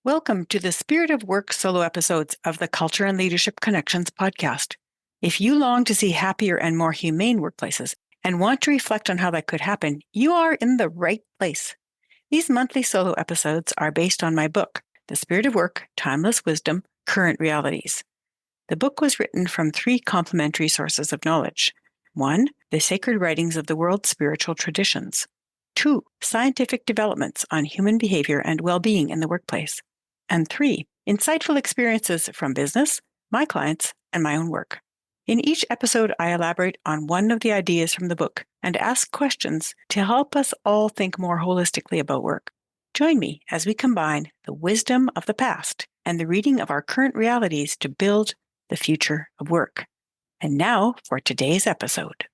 Welcome to the Spirit of Work solo episodes of the Culture and Leadership Connections podcast. If you long to see happier and more humane workplaces and want to reflect on how that could happen, you are in the right place. These monthly solo episodes are based on my book, The Spirit of Work, Timeless Wisdom, Current Realities. The book was written from three complementary sources of knowledge. 1, the sacred writings of the world's spiritual traditions. 2, scientific developments on human behavior and well-being in the workplace. And 3, insightful experiences from business, my clients, and my own work. In each episode, I elaborate on one of the ideas from the book and ask questions to help us all think more holistically about work. Join me as we combine the wisdom of the past and the reading of our current realities to build the future of work. And now for today's episode.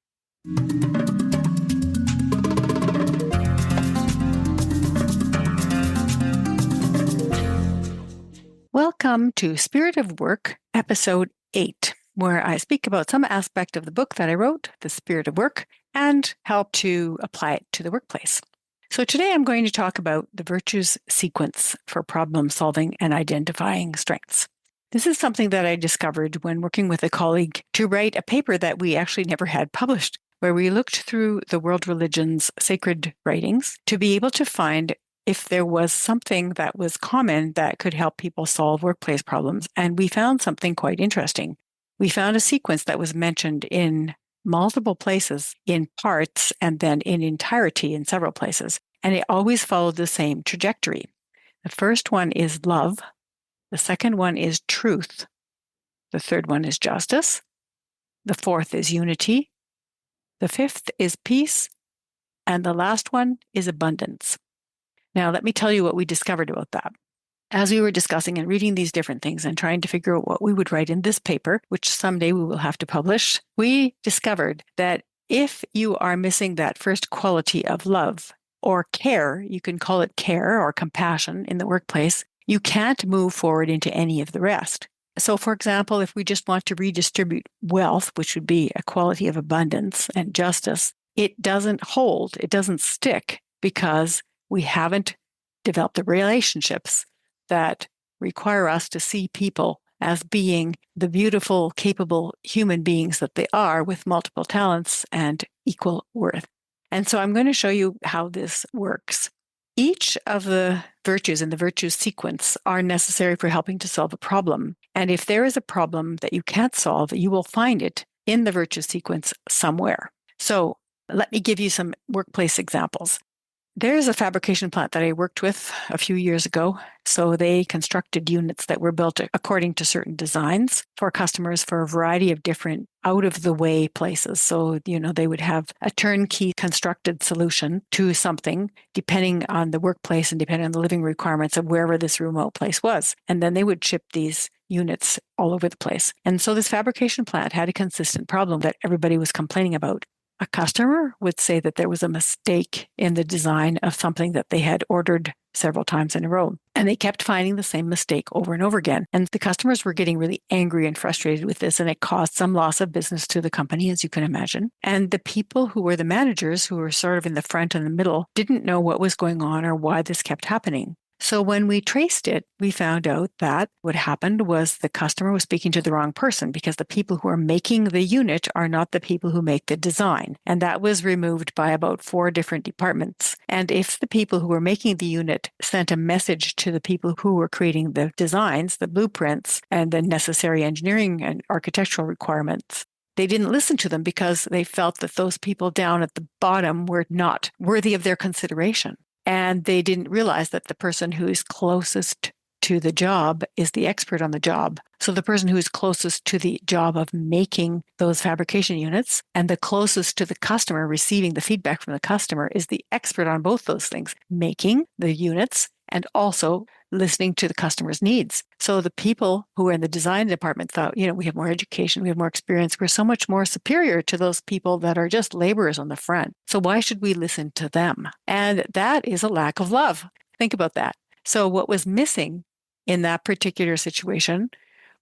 Welcome to Spirit of Work, Episode 8, where I speak about some aspect of the book that I wrote, The Spirit of Work, and help to apply it to the workplace. So today I'm going to talk about the virtues sequence for problem solving and identifying strengths. This is something that I discovered when working with a colleague to write a paper that we actually never had published, where we looked through the world religion's sacred writings to be able to find if there was something that was common that could help people solve workplace problems. And we found something quite interesting. We found a sequence that was mentioned in multiple places, in parts, and then in entirety in several places. And it always followed the same trajectory. The first one is love. The second one is truth. The third one is justice. The fourth is unity. The fifth is peace. And the last one is abundance. Now, let me tell you what we discovered about that. As we were discussing and reading these different things and trying to figure out what we would write in this paper, which someday we will have to publish, we discovered that if you are missing that first quality of love or care, you can call it care or compassion in the workplace, you can't move forward into any of the rest. So, for example, if we just want to redistribute wealth, which would be a quality of abundance and justice, it doesn't hold, it doesn't stick because we haven't developed the relationships that require us to see people as being the beautiful, capable human beings that they are with multiple talents and equal worth. And so I'm going to show you how this works. Each of the virtues in the virtues sequence are necessary for helping to solve a problem. And if there is a problem that you can't solve, you will find it in the virtues sequence somewhere. So let me give you some workplace examples. There's a fabrication plant that I worked with a few years ago. So they constructed units that were built according to certain designs for customers for a variety of different out-of-the-way places. So, they would have a turnkey constructed solution to something depending on the workplace and depending on the living requirements of wherever this remote place was. And then they would ship these units all over the place. And so this fabrication plant had a consistent problem that everybody was complaining about. A customer would say that there was a mistake in the design of something that they had ordered several times in a row. And they kept finding the same mistake over and over again. And the customers were getting really angry and frustrated with this, and it caused some loss of business to the company, as you can imagine. And the people who were the managers, who were sort of in the front and the middle, didn't know what was going on or why this kept happening. So when we traced it, we found out that what happened was the customer was speaking to the wrong person because the people who are making the unit are not the people who make the design. And that was removed by about 4 different departments. And if the people who were making the unit sent a message to the people who were creating the designs, the blueprints, and the necessary engineering and architectural requirements, they didn't listen to them because they felt that those people down at the bottom were not worthy of their consideration. And they didn't realize that the person who is closest to the job is the expert on the job. So the person who is closest to the job of making those fabrication units and the closest to the customer, receiving the feedback from the customer, is the expert on both those things, making the units and also listening to the customer's needs. So the people who were in the design department thought, we have more education, we have more experience, we're so much more superior to those people that are just laborers on the front. So why should we listen to them? And that is a lack of love. Think about that. So what was missing in that particular situation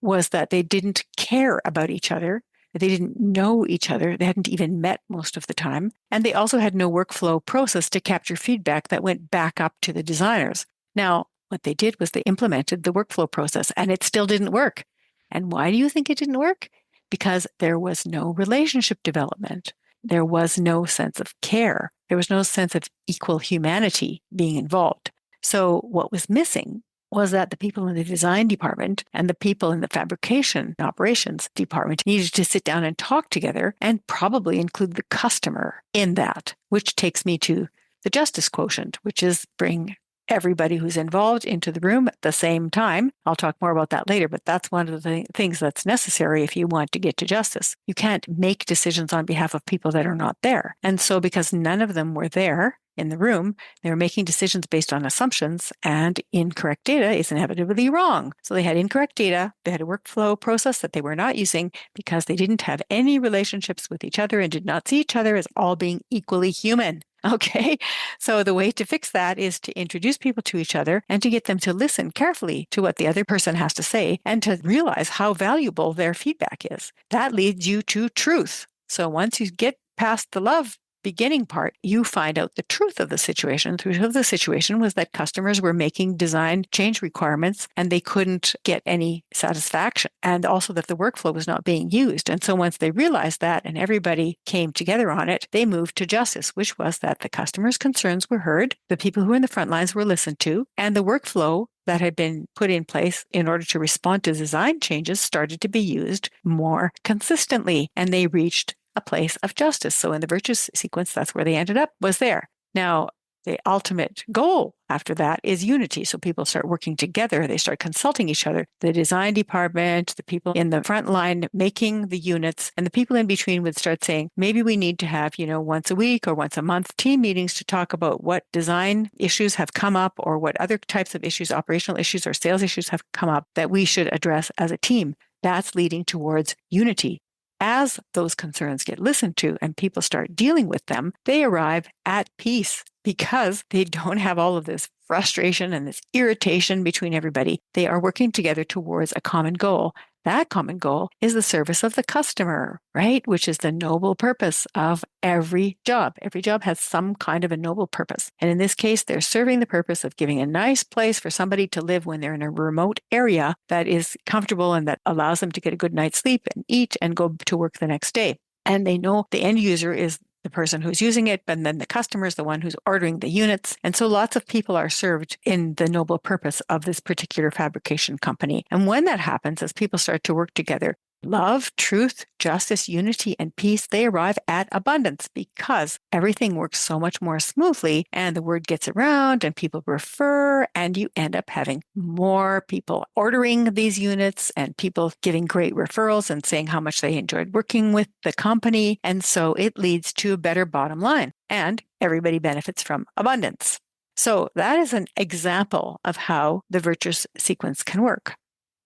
was that they didn't care about each other. They didn't know each other. They hadn't even met most of the time. And they also had no workflow process to capture feedback that went back up to the designers. Now, what they did was they implemented the workflow process, and it still didn't work. And why do you think it didn't work? Because there was no relationship development. There was no sense of care. There was no sense of equal humanity being involved. So what was missing was that the people in the design department and the people in the fabrication operations department needed to sit down and talk together and probably include the customer in that, which takes me to the justice quotient, which is bring everybody who's involved into the room at the same time. I'll talk more about that later, but that's one of the things that's necessary if you want to get to justice. You can't make decisions on behalf of people that are not there. And so because none of them were there in the room, they were making decisions based on assumptions, and incorrect data is inevitably wrong. So they had incorrect data. They had a workflow process that they were not using because they didn't have any relationships with each other and did not see each other as all being equally human. Okay. So the way to fix that is to introduce people to each other and to get them to listen carefully to what the other person has to say and to realize how valuable their feedback is. That leads you to truth. So once you get past the love beginning part, you find out the truth of the situation. The truth of the situation was that customers were making design change requirements and they couldn't get any satisfaction, and also that the workflow was not being used. And so once they realized that and everybody came together on it, they moved to justice, which was that the customers' concerns were heard, the people who were in the front lines were listened to, and the workflow that had been put in place in order to respond to design changes started to be used more consistently, and they reached a place of justice. So in the virtuous sequence, that's where they ended up, was there. Now, the ultimate goal after that is unity. So people start working together. They start consulting each other. The design department, the people in the front line making the units, and the people in between would start saying, maybe we need to have, once a week or once a month team meetings to talk about what design issues have come up or what other types of issues, operational issues or sales issues have come up that we should address as a team. That's leading towards unity. As those concerns get listened to and people start dealing with them, they arrive at peace because they don't have all of this frustration and this irritation between everybody. They are working together towards a common goal. That common goal is the service of the customer, right? Which is the noble purpose of every job. Every job has some kind of a noble purpose. And in this case, they're serving the purpose of giving a nice place for somebody to live when they're in a remote area that is comfortable and that allows them to get a good night's sleep and eat and go to work the next day. And they know the end user is the person who's using it, but then the customer is the one who's ordering the units. And so lots of people are served in the noble purpose of this particular fabrication company. And when that happens, as people start to work together, love, truth, justice, unity, and peace, they arrive at abundance because everything works so much more smoothly and the word gets around and people refer, and you end up having more people ordering these units and people giving great referrals and saying how much they enjoyed working with the company. And so it leads to a better bottom line and everybody benefits from abundance. So that is an example of how the virtuous sequence can work.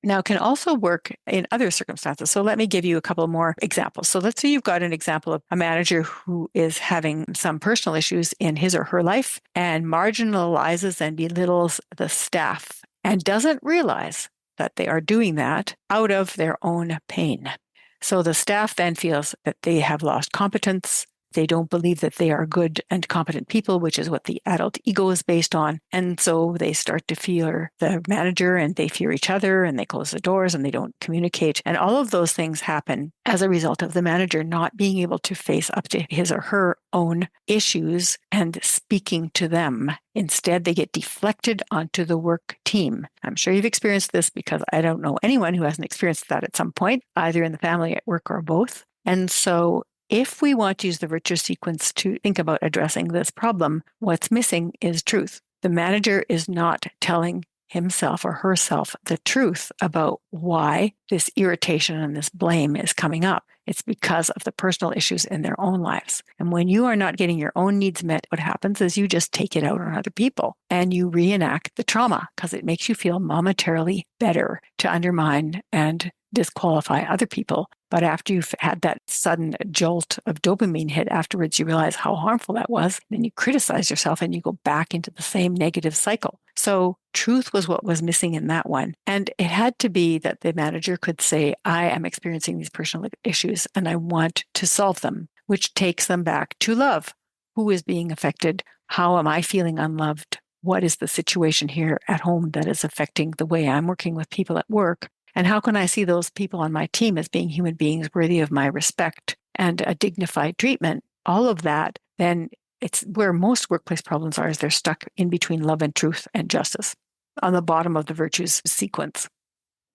Now, it can also work in other circumstances. So let me give you a couple more examples. So let's say you've got an example of a manager who is having some personal issues in his or her life and marginalizes and belittles the staff and doesn't realize that they are doing that out of their own pain. So the staff then feels that they have lost competence. They don't believe that they are good and competent people, which is what the adult ego is based on. And so they start to fear the manager and they fear each other and they close the doors and they don't communicate. And all of those things happen as a result of the manager not being able to face up to his or her own issues and speaking to them. Instead, they get deflected onto the work team. I'm sure you've experienced this because I don't know anyone who hasn't experienced that at some point, either in the family, at work, or both. And so if we want to use the virtuous sequence to think about addressing this problem, what's missing is truth. The manager is not telling himself or herself the truth about why this irritation and this blame is coming up. It's because of the personal issues in their own lives. And when you are not getting your own needs met, what happens is you just take it out on other people and you reenact the trauma because it makes you feel momentarily better to undermine and disqualify other people. But after you've had that sudden jolt of dopamine hit afterwards, you realize how harmful that was. Then you criticize yourself and you go back into the same negative cycle. So truth was what was missing in that one. And it had to be that the manager could say, I am experiencing these personal issues and I want to solve them, which takes them back to love. Who is being affected? How am I feeling unloved? what is the situation here at home that is affecting the way I'm working with people at work? And how can I see those people on my team as being human beings worthy of my respect and a dignified treatment? All of that, then it's where most workplace problems are, is they're stuck in between love and truth and justice on the bottom of the virtues sequence.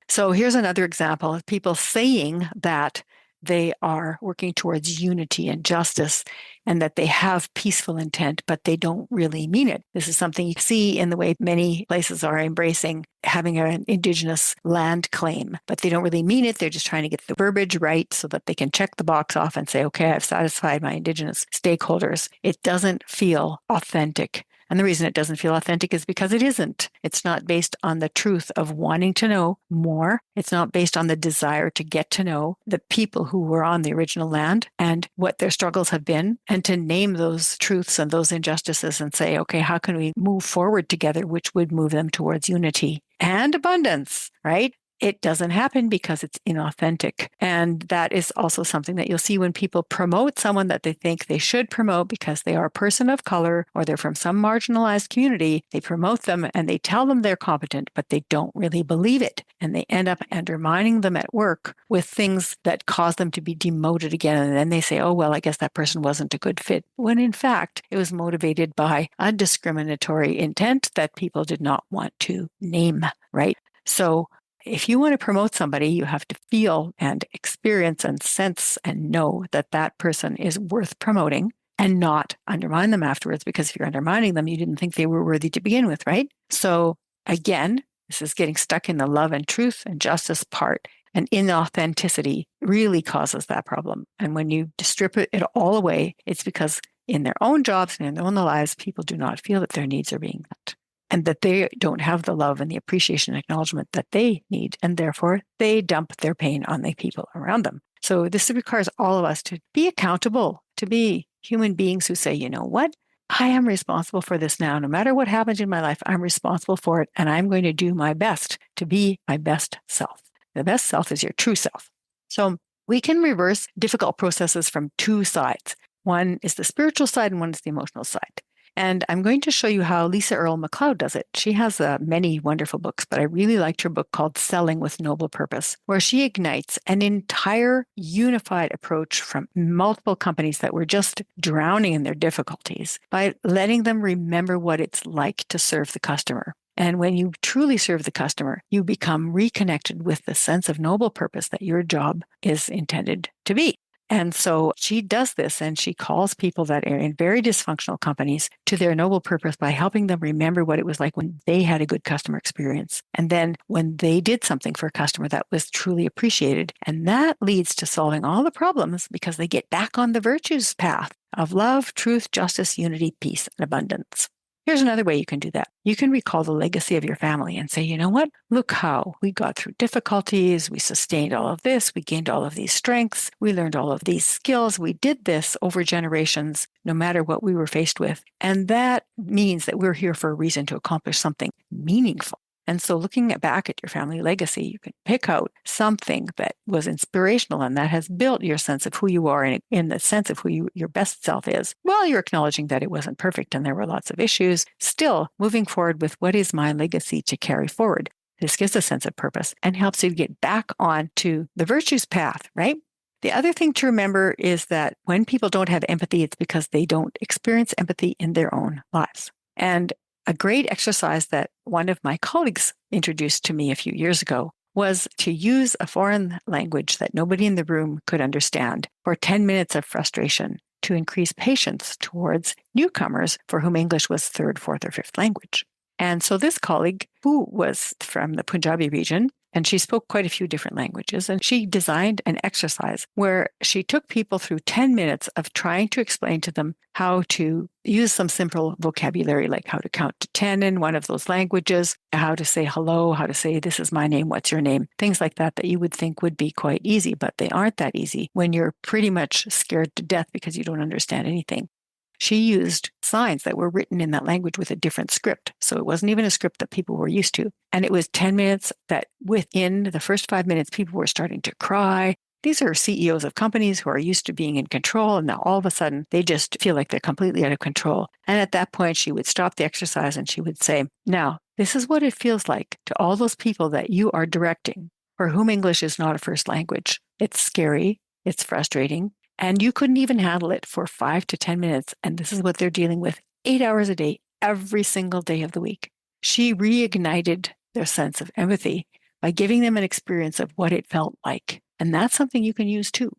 So here's another example of people saying that they are working towards unity and justice and that they have peaceful intent, but they don't really mean it. This is something you see in the way many places are embracing having an Indigenous land claim, but they don't really mean it. They're just trying to get the verbiage right so that they can check the box off and say, okay, I've satisfied my Indigenous stakeholders. It doesn't feel authentic. And the reason it doesn't feel authentic is because it isn't. It's not based on the truth of wanting to know more. It's not based on the desire to get to know the people who were on the original land and what their struggles have been, and to name those truths and those injustices and say, okay, how can we move forward together, which would move them towards unity and abundance, right? It doesn't happen because it's inauthentic. And that is also something that you'll see when people promote someone that they think they should promote because they are a person of color or they're from some marginalized community. They promote them and they tell them they're competent, but they don't really believe it. And they end up undermining them at work with things that cause them to be demoted again. And then they say, oh, well, I guess that person wasn't a good fit. When in fact, it was motivated by a discriminatory intent that people did not want to name, right? So if you want to promote somebody, you have to feel and experience and sense and know that that person is worth promoting and not undermine them afterwards, because if you're undermining them, you didn't think they were worthy to begin with, right? So again, this is getting stuck in the love and truth and justice part, and inauthenticity really causes that problem. And when you strip it all away, it's because in their own jobs and in their own lives, people do not feel that their needs are being met, and that they don't have the love and the appreciation and acknowledgement that they need. And therefore, they dump their pain on the people around them. So this requires all of us to be accountable, to be human beings who say, you know what? I am responsible for this now. No matter what happens in my life, I'm responsible for it. And I'm going to do my best to be my best self. The best self is your true self. So we can reverse difficult processes from two sides. One is the spiritual side and one is the emotional side. And I'm going to show you how Lisa Earle McLeod does it. She has many wonderful books, but I really liked her book called Selling with Noble Purpose, where she ignites an entire unified approach from multiple companies that were just drowning in their difficulties by letting them remember what it's like to serve the customer. And when you truly serve the customer, you become reconnected with the sense of noble purpose that your job is intended to be. And so she does this, and she calls people that are in very dysfunctional companies to their noble purpose by helping them remember what it was like when they had a good customer experience. And then when they did something for a customer that was truly appreciated. And that leads to solving all the problems because they get back on the virtues path of love, truth, justice, unity, peace, and abundance. Here's another way you can do that. You can recall the legacy of your family and say, you know what? Look how we got through difficulties. We sustained all of this. We gained all of these strengths. We learned all of these skills. We did this over generations, no matter what we were faced with. And that means that we're here for a reason to accomplish something meaningful. And so looking back at your family legacy, you can pick out something that was inspirational and that has built your sense of who you are and in the sense of who your best self is. While you're acknowledging that it wasn't perfect and there were lots of issues, still moving forward with what is my legacy to carry forward. This gives a sense of purpose and helps you get back onto the virtues path, right? The other thing to remember is that when people don't have empathy, it's because they don't experience empathy in their own lives. And a great exercise that one of my colleagues introduced to me a few years ago was to use a foreign language that nobody in the room could understand for 10 minutes of frustration to increase patience towards newcomers for whom English was third, fourth, or fifth language. And so this colleague, who was from the Punjabi region, and she spoke quite a few different languages, and she designed an exercise where she took people through 10 minutes of trying to explain to them how to use some simple vocabulary, like how to count to 10 in one of those languages, how to say hello, how to say, this is my name, what's your name, things like that you would think would be quite easy, but they aren't that easy when you're pretty much scared to death because you don't understand anything. She used signs that were written in that language with a different script. So it wasn't even a script that people were used to. And it was 10 minutes that within the first 5 minutes, people were starting to cry. These are CEOs of companies who are used to being in control, and now all of a sudden they just feel like they're completely out of control. And at that point, she would stop the exercise and she would say, now, this is what it feels like to all those people that you are directing, for whom English is not a first language. It's scary, it's frustrating, and you couldn't even handle it for 5 to 10 minutes. And this is what they're dealing with 8 hours a day, every single day of the week. She reignited their sense of empathy by giving them an experience of what it felt like. And that's something you can use too.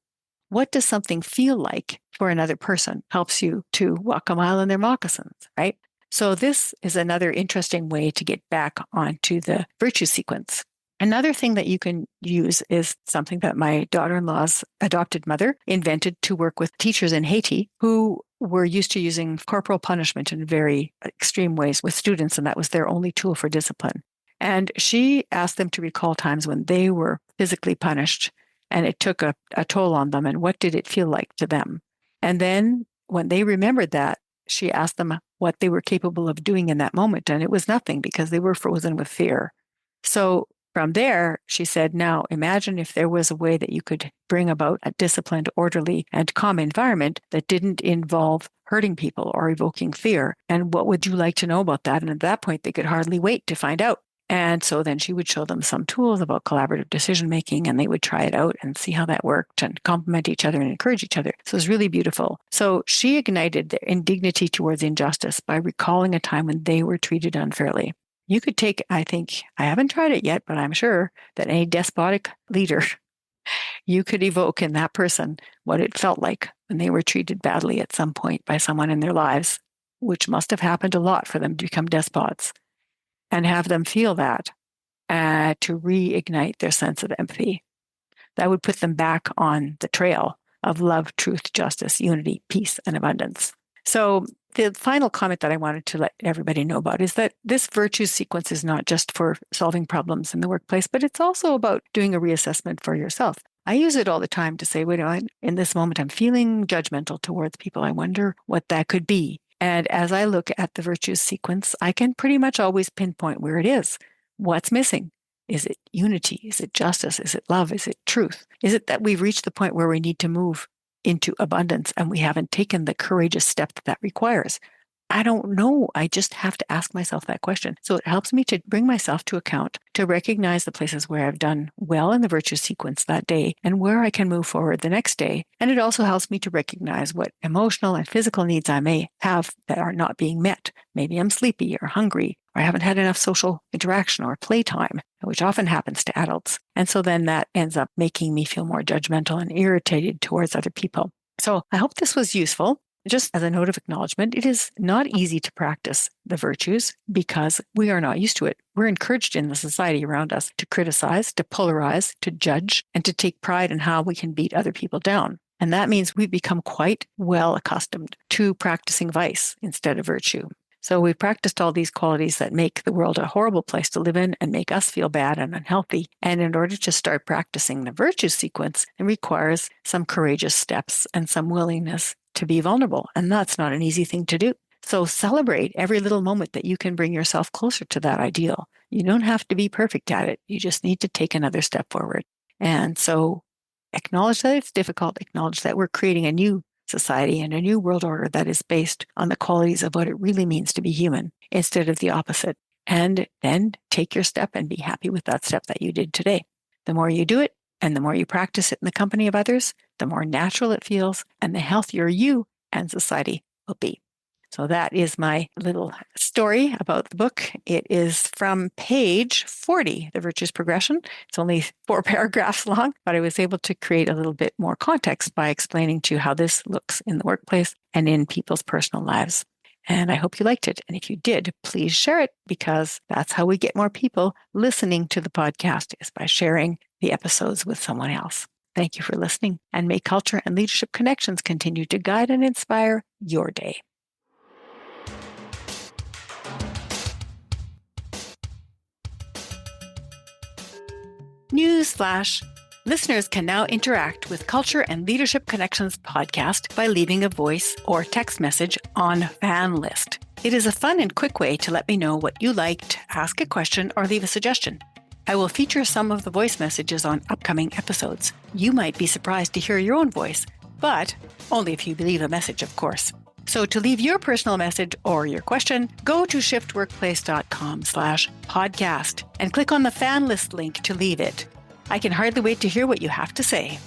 What does something feel like for another person? Helps you to walk a mile in their moccasins, right? So this is another interesting way to get back onto the virtue sequence. Another thing that you can use is something that my daughter-in-law's adopted mother invented to work with teachers in Haiti who were used to using corporal punishment in very extreme ways with students, and that was their only tool for discipline. And she asked them to recall times when they were physically punished and it took a toll on them, and what did it feel like to them? And then when they remembered that, she asked them what they were capable of doing in that moment, and it was nothing because they were frozen with fear. So from there, she said, now imagine if there was a way that you could bring about a disciplined, orderly, and calm environment that didn't involve hurting people or evoking fear. And what would you like to know about that? And at that point, they could hardly wait to find out. And so then she would show them some tools about collaborative decision making, and they would try it out and see how that worked and complement each other and encourage each other. So it was really beautiful. So she ignited their indignity towards injustice by recalling a time when they were treated unfairly. You could take, I think, I haven't tried it yet, but I'm sure that any despotic leader, you could evoke in that person what it felt like when they were treated badly at some point by someone in their lives, which must have happened a lot for them to become despots, and have them feel that to reignite their sense of empathy. That would put them back on the trail of love, truth, justice, unity, peace, and abundance. So the final comment that I wanted to let everybody know about is that this virtue sequence is not just for solving problems in the workplace, but it's also about doing a reassessment for yourself. I use it all the time to say, wait, in this moment, I'm feeling judgmental towards people. I wonder what that could be. And as I look at the virtues sequence, I can pretty much always pinpoint where it is. What's missing? Is it unity? Is it justice? Is it love? Is it truth? Is it that we've reached the point where we need to move into abundance and we haven't taken the courageous step that requires? I don't know. I just have to ask myself that question. So it helps me to bring myself to account, to recognize the places where I've done well in the virtue sequence that day and where I can move forward the next day. And it also helps me to recognize what emotional and physical needs I may have that are not being met. Maybe I'm sleepy or hungry, or I haven't had enough social interaction or playtime, which often happens to adults. And so then that ends up making me feel more judgmental and irritated towards other people. So I hope this was useful. Just as a note of acknowledgement, it is not easy to practice the virtues because we are not used to it. We're encouraged in the society around us to criticize, to polarize, to judge, and to take pride in how we can beat other people down. And that means we've become quite well accustomed to practicing vice instead of virtue. So we've practiced all these qualities that make the world a horrible place to live in and make us feel bad and unhealthy. And in order to start practicing the virtue sequence, it requires some courageous steps and some willingness to be vulnerable. And that's not an easy thing to do. So celebrate every little moment that you can bring yourself closer to that ideal. You don't have to be perfect at it. You just need to take another step forward. And so acknowledge that it's difficult. Acknowledge that we're creating a new society and a new world order that is based on the qualities of what it really means to be human instead of the opposite. And then take your step and be happy with that step that you did today. The more you do it and the more you practice it in the company of others, the more natural it feels and the healthier you and society will be. So that is my little story about the book. It is from page 40, The Virtues Progression. It's only 4 paragraphs long, but I was able to create a little bit more context by explaining to you how this looks in the workplace and in people's personal lives. And I hope you liked it. And if you did, please share it because that's how we get more people listening to the podcast is by sharing the episodes with someone else. Thank you for listening, and may culture and leadership connections continue to guide and inspire your day. Newsflash. Listeners can now interact with Culture and Leadership Connections podcast by leaving a voice or text message on Fan List. It is a fun and quick way to let me know what you liked, ask a question, or leave a suggestion. I will feature some of the voice messages on upcoming episodes. You might be surprised to hear your own voice, but only if you leave a message, of course. So to leave your personal message or your question, go to shiftworkplace.com/podcast and click on the fan list link to leave it. I can hardly wait to hear what you have to say.